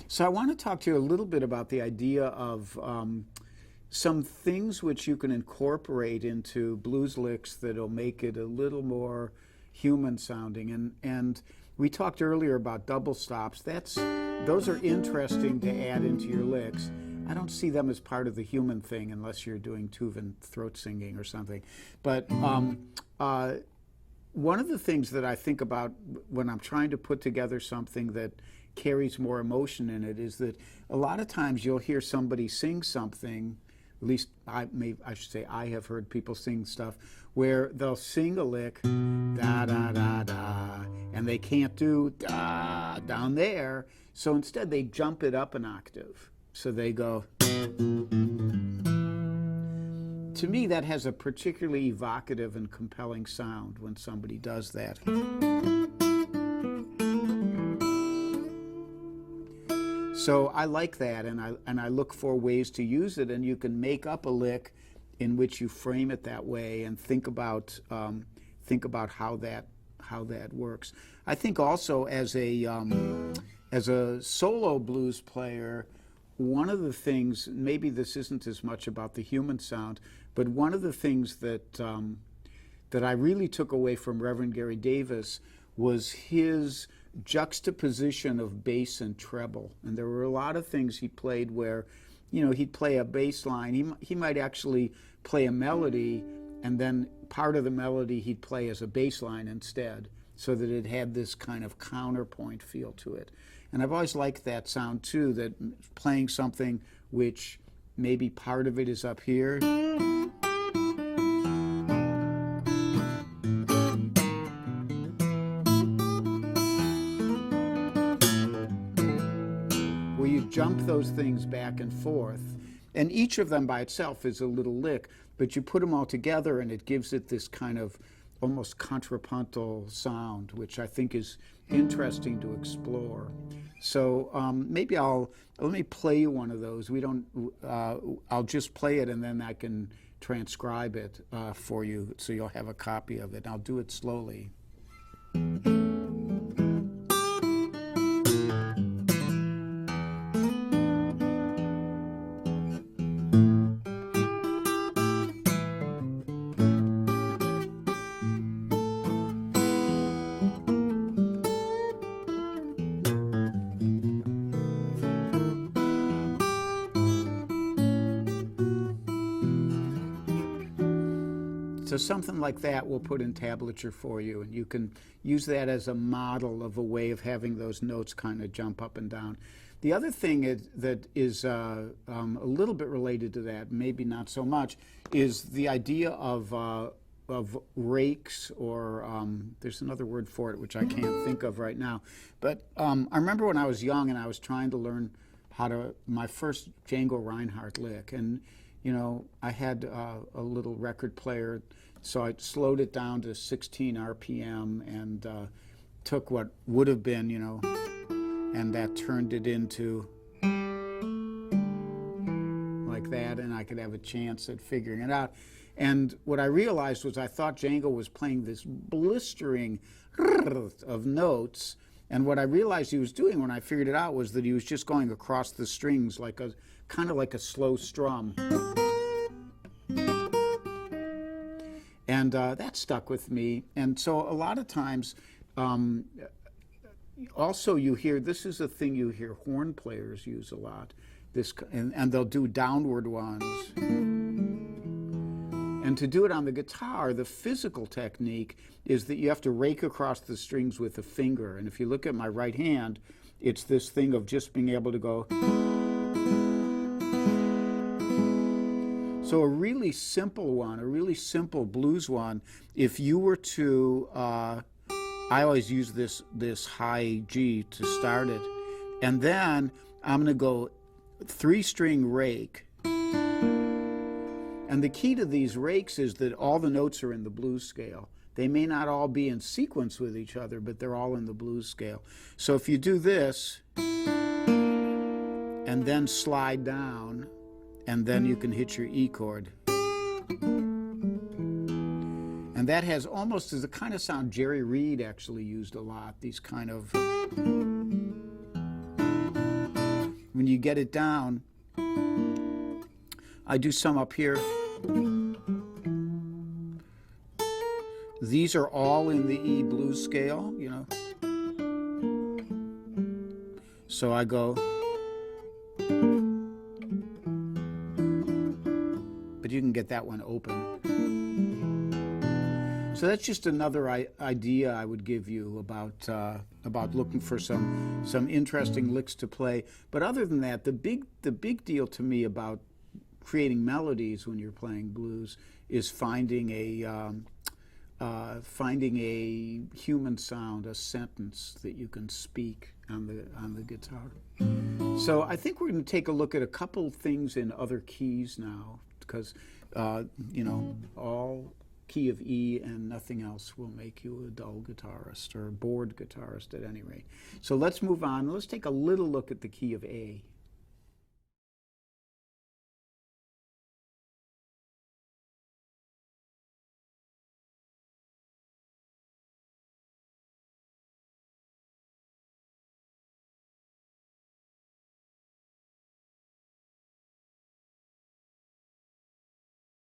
So I want to talk to you a little bit about the idea of some things which you can incorporate into blues licks that'll make it a little more human sounding. And we talked earlier about double stops. Those are interesting to add into your licks. I don't see them as part of the human thing unless you're doing Tuvan throat singing or something. But one of the things that I think about when I'm trying to put together something that carries more emotion in it is that a lot of times you'll hear somebody sing something, at least I should say I have heard people sing stuff, where they'll sing a lick, da da da da, and they can't do da down there, so instead they jump it up an octave. So they go. To me, that has a particularly evocative and compelling sound when somebody does that. So I like that, and I look for ways to use it, and you can make up a lick in which you frame it that way and think about how that works. I think also as a solo blues player, one of the things, maybe this isn't as much about the human sound, but one of the things that I really took away from Reverend Gary Davis was his juxtaposition of bass and treble. And there were a lot of things he played where, he'd play a bass line. He might actually play a melody, and then part of the melody he'd play as a bass line instead, so that it had this kind of counterpoint feel to it. And I've always liked that sound too, that playing something which maybe part of it is up here, where you jump those things back and forth, and each of them by itself is a little lick, but you put them all together and it gives it this kind of almost contrapuntal sound, which I think is interesting to explore. So maybe let me play you one of those. I'll just play it and then I can transcribe it for you so you'll have a copy of it. I'll do it slowly. So something like that we'll put in tablature for you, and you can use that as a model of a way of having those notes kind of jump up and down. The other thing that is a little bit related to that, maybe not so much, is the idea of rakes, or there's another word for it which I can't think of right now. But I remember when I was young and I was trying to learn my first Django Reinhardt lick, and I had a little record player, so I slowed it down to 16 RPM and took what would have been, and that turned it into like that, and I could have a chance at figuring it out. And what I realized was I thought Django was playing this blistering of notes, and what I realized he was doing when I figured it out was that he was just going across the strings like kind of like a slow strum. And that stuck with me. And so a lot of times, also you hear, this is a thing you hear horn players use a lot, and they'll do downward ones. And to do it on the guitar, the physical technique is that you have to rake across the strings with a finger. And if you look at my right hand, it's this thing of just being able to go. So a really simple one, a really simple blues one, if you were to, I always use this high G to start it, and then I'm going to go 3-string rake. And the key to these rakes is that all the notes are in the blues scale. They may not all be in sequence with each other, but they're all in the blues scale. So if you do this, and then slide down, and then you can hit your E chord. And that has almost as a kind of sound Jerry Reed actually used a lot, these kind of. when you get it down, I do some up here. These are all in the E blues scale, you know. So I go, but you can get that one open. So that's just another idea I would give you about looking for some interesting licks to play. But other than that, the big deal to me about creating melodies when you're playing blues is finding a human sound, a sentence that you can speak on the guitar. So I think we're going to take a look at a couple things in other keys now, because you know, all key of E and nothing else will make you a dull guitarist or a bored guitarist at any rate. So let's move on. Let's take a little look at the key of A.